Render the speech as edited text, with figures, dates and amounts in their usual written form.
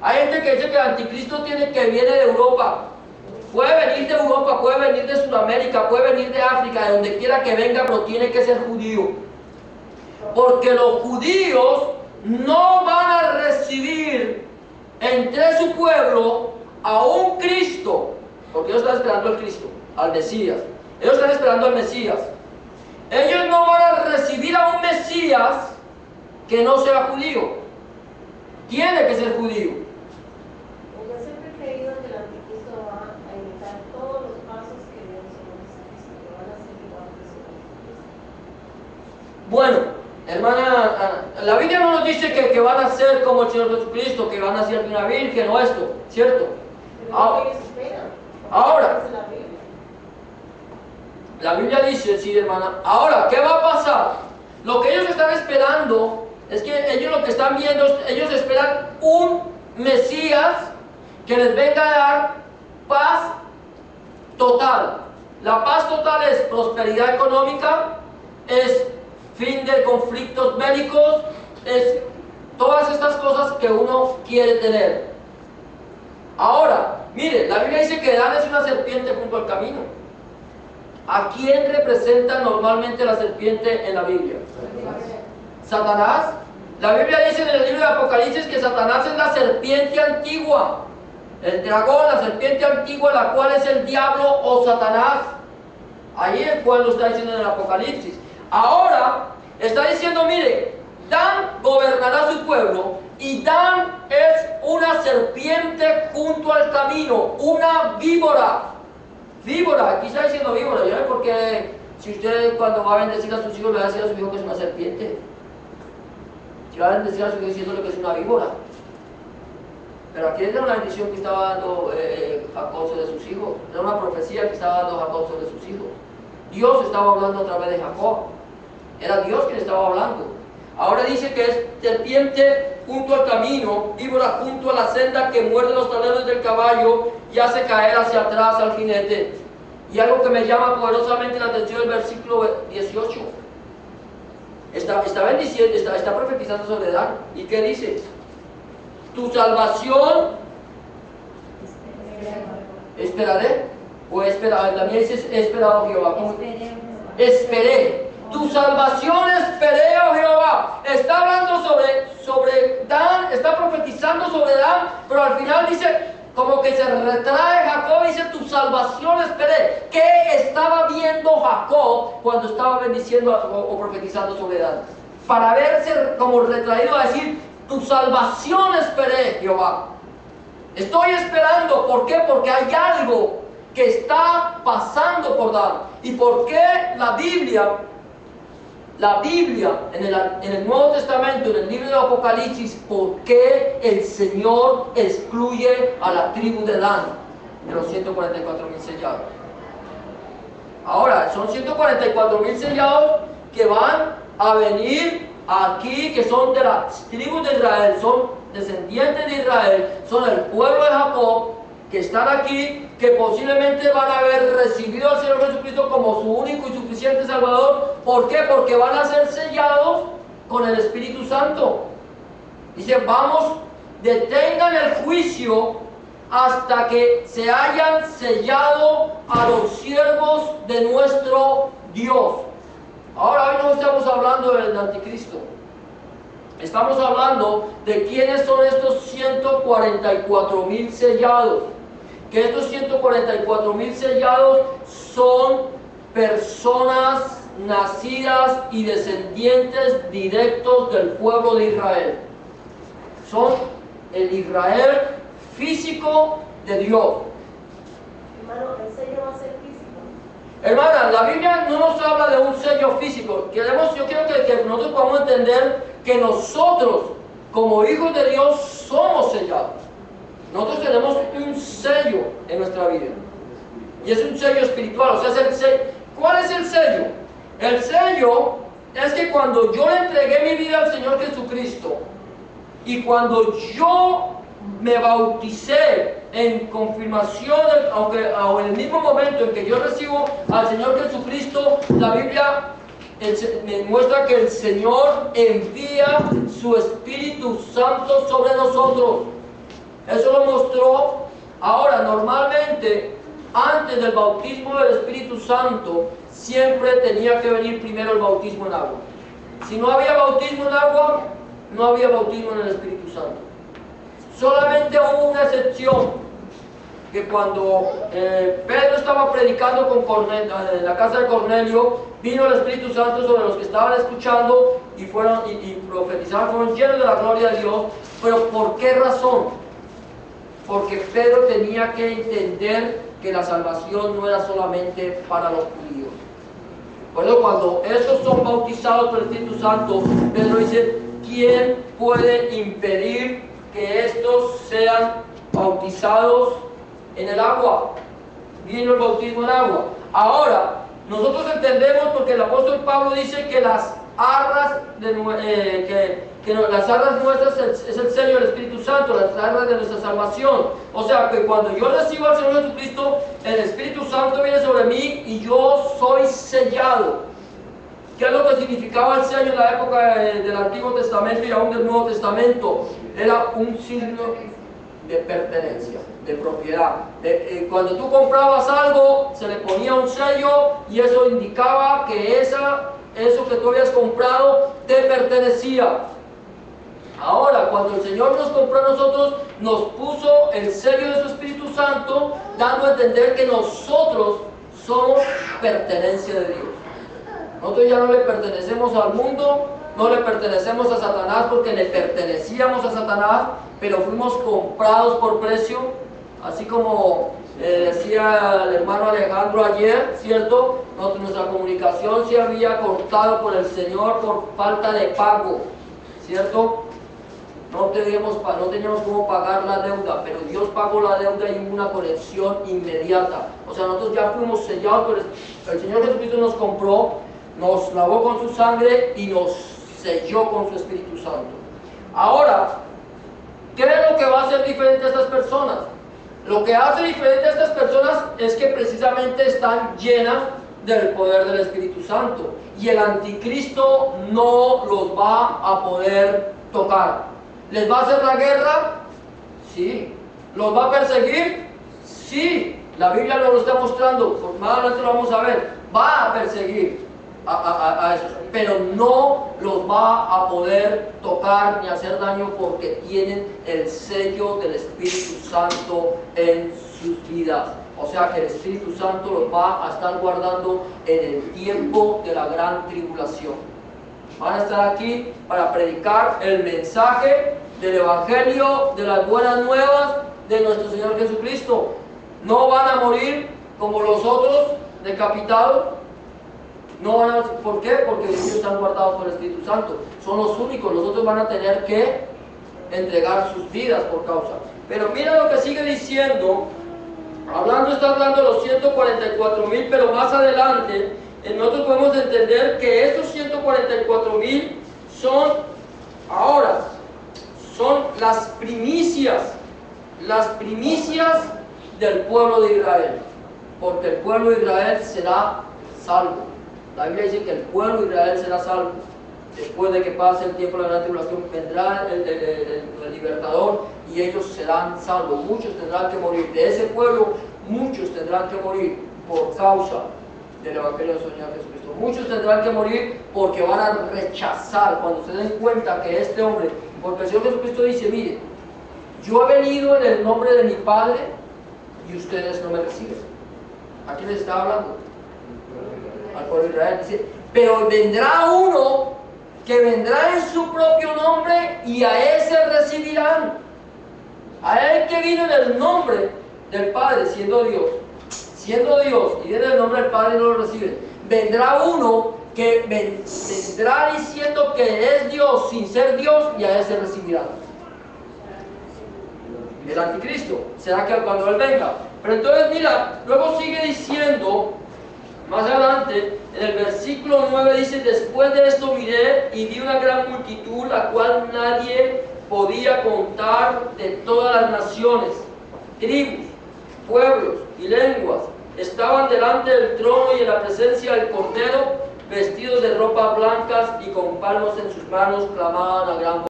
Hay gente que dice que el anticristo viene de Europa. Puede venir de Europa, puede venir de Sudamérica, puede venir de África, de donde quiera que venga, pero tiene que ser judío. Porque los judíos no van a recibir entre su pueblo a un Cristo, porque ellos están esperando al Cristo, al Mesías. Ellos están esperando al Mesías. Ellos no van a recibir a un Mesías que no sea judío. Tiene que ser judío. Yo siempre he creído que el anticristo va a imitar todos los pasos que dio el Señor Jesucristo, que van a ser igual que el Señor Jesucristo. Bueno, hermana, la Biblia no nos dice que van a ser como el Señor Jesucristo, que van a ser de una virgen o esto, ¿cierto? Pero es lo que ellos esperan. Ahora, Dice la Biblia. la Biblia dice, sí, hermana. Ahora, ¿qué va a pasar? Lo que ellos están esperando es que ellos lo que están viendo, ellos esperan un Mesías que les venga a dar paz total. La paz total es prosperidad económica, es fin de conflictos bélicos, es todas estas cosas que uno quiere tener. Ahora, mire, la Biblia dice que Dan es una serpiente junto al camino. ¿A quién representa normalmente la serpiente en la Biblia? Satanás. La Biblia dice en el libro de Apocalipsis que Satanás es la serpiente antigua, el dragón, la serpiente antigua, la cual es el diablo o Satanás. Ahí el cual lo está diciendo en el Apocalipsis. Ahora está diciendo, mire, Dan gobernará su pueblo y Dan es una serpiente junto al camino, una víbora. Víbora, aquí está diciendo víbora. Yo no sé por qué, si usted cuando va a bendecir a sus hijos le va a decir a su hijo que es una serpiente. Si va a bendecir a su hijo diciéndole que es una víbora. Pero aquí era una bendición que estaba dando Jacob sobre sus hijos. Era una profecía que estaba dando Jacob sobre sus hijos. Dios estaba hablando a través de Jacob. Era Dios quien estaba hablando. Ahora dice que es serpiente junto al camino, víbora junto a la senda que muerde los talones del caballo y hace caer hacia atrás al jinete. Y algo que me llama poderosamente la atención el versículo 18. Está bendiciendo, está profetizando sobre Dan. ¿Y qué dice? Tu salvación esperaré. O esperaré. También dice esperado Jehová. Esperé. Tu salvación esperé, oh Jehová. Está hablando sobre Dan, está profetizando sobre Dan, pero al final dice, como que se retrae Jacob y dice, tu salvación esperé. ¿Qué estaba viendo Jacob cuando estaba bendiciendo o profetizando sobre Dan? Para verse como retraído a decir, tu salvación esperé, Jehová. Estoy esperando. ¿Por qué? Porque hay algo que está pasando por Dan. ¿Y por qué la Biblia en el Nuevo Testamento, en el libro de Apocalipsis, por qué el Señor excluye a la tribu de Dan de los 144,000 sellados? Ahora, son 144,000 sellados que van a venir aquí, que son de las tribus de Israel, son descendientes de Israel, son el pueblo de Jacob, que están aquí, que posiblemente van a haber recibido al Señor Jesucristo como su único y suficiente Salvador. ¿Por qué? Porque van a ser sellados con el Espíritu Santo. Dice, vamos, detengan el juicio hasta que se hayan sellado a los siervos de nuestro Dios. Ahora, hoy no estamos hablando del anticristo. Estamos hablando de quiénes son estos 144,000 sellados. Que estos 144,000 sellados son personas nacidas y descendientes directos del pueblo de Israel. Son el Israel físico de Dios. Hermano, el sello va a ser físico. Hermana, la Biblia no nos habla de un sello físico. Yo quiero que nosotros podamos entender que nosotros, como hijos de Dios, somos sellados. Nosotros tenemos un sello en nuestra vida. Y es un sello espiritual. O sea, es el sello. ¿Cuál es el sello? El sello es que cuando yo le entregué mi vida al Señor Jesucristo y cuando yo me bauticé en confirmación, aunque en el mismo momento en que yo recibo al Señor Jesucristo, la Biblia me muestra que el Señor envía su Espíritu Santo sobre nosotros. Eso lo mostró. Ahora, normalmente, antes del bautismo del Espíritu Santo, siempre tenía que venir primero el bautismo en agua. Si no había bautismo en agua, no había bautismo en el Espíritu Santo. Solamente hubo una excepción, que cuando Pedro estaba predicando con Cornelio, en la casa de Cornelio, vino el Espíritu Santo sobre los que estaban escuchando y profetizaron, fueron llenos de la gloria de Dios. Pero ¿por qué razón? Porque Pedro tenía que entender que la salvación no era solamente para los judíos. Por eso cuando estos son bautizados por el Espíritu Santo, Pedro dice, ¿quién puede impedir que estos sean bautizados en el agua? Vino el bautismo en agua. Ahora, nosotros entendemos porque el apóstol Pablo dice que las arras las arras nuestras es el sello del Espíritu Santo, las arras de nuestra salvación. O sea que cuando yo recibo al Señor Jesucristo, el Espíritu Santo viene sobre mí y yo soy sellado. ¿Qué es lo que significaba el sello en la época del Antiguo Testamento y aún del Nuevo Testamento? Era un signo de pertenencia, de propiedad. Cuando tú comprabas algo, se le ponía un sello y eso indicaba que eso que tú habías comprado te pertenecía. Ahora, cuando el Señor nos compró a nosotros, nos puso el sello de su Espíritu Santo, dando a entender que nosotros somos pertenencia de Dios. Nosotros ya no le pertenecemos al mundo, no le pertenecemos a Satanás porque le pertenecíamos a Satanás, pero fuimos comprados por precio, así como decía el hermano Alejandro ayer, ¿cierto? Nuestra comunicación se había cortado por el Señor por falta de pago, ¿cierto? No teníamos cómo pagar la deuda, pero Dios pagó la deuda y hubo una conexión inmediata. O sea, nosotros ya fuimos sellados, pero el Señor Jesucristo nos compró, nos lavó con su sangre y nos selló con su Espíritu Santo. Ahora, ¿qué es lo que va a hacer diferente a estas personas? Lo que hace diferente a estas personas es que precisamente están llenas del poder del Espíritu Santo. Y el anticristo no los va a poder tocar. ¿Les va a hacer la guerra? Sí. ¿Los va a perseguir? Sí. La Biblia nos lo está mostrando. Más adelante lo vamos a ver. Va a perseguir a esos. Pero no los va a poder tocar ni hacer daño porque tienen el sello del Espíritu Santo en sus vidas. O sea que el Espíritu Santo los va a estar guardando en el tiempo de la gran tribulación. Van a estar aquí para predicar el mensaje del Evangelio, de las buenas nuevas de nuestro Señor Jesucristo. No van a morir como los otros, decapitados. No van a, ¿por qué? Porque ellos están guardados por el Espíritu Santo. Son los únicos. Los otros van a tener que entregar sus vidas por causa. Pero mira lo que sigue diciendo. Está hablando de los 144,000, pero más adelante nosotros podemos entender que estos 144,000 son las primicias del pueblo de Israel, porque el pueblo de Israel será salvo. La Biblia dice que el pueblo de Israel será salvo. Después de que pase el tiempo de la gran tribulación, vendrá el libertador y ellos serán salvos. Muchos tendrán que morir. De ese pueblo, muchos tendrán que morir por causa del Evangelio del Señor Jesucristo. Muchos tendrán que morir porque van a rechazar, cuando se den cuenta que este hombre, porque el Señor Jesucristo dice, mire, yo he venido en el nombre de mi Padre y ustedes no me reciben. ¿A quién les está hablando? Al pueblo de Israel. Dice, pero vendrá uno que vendrá en su propio nombre y a ese recibirán. A él que vino en el nombre del Padre, siendo Dios y viene en el nombre del Padre y no lo reciben. Vendrá uno que vendrá diciendo que es Dios sin ser Dios y a ese recibirán. El anticristo será que cuando él venga. Pero entonces mira, luego sigue diciendo más adelante, en el versículo 9 dice, después de esto miré y vi una gran multitud, la cual nadie podía contar, de todas las naciones, tribus, pueblos y lenguas. Estaban delante del trono y en la presencia del Cordero, vestidos de ropas blancas y con palmas en sus manos, clamaban a gran voz.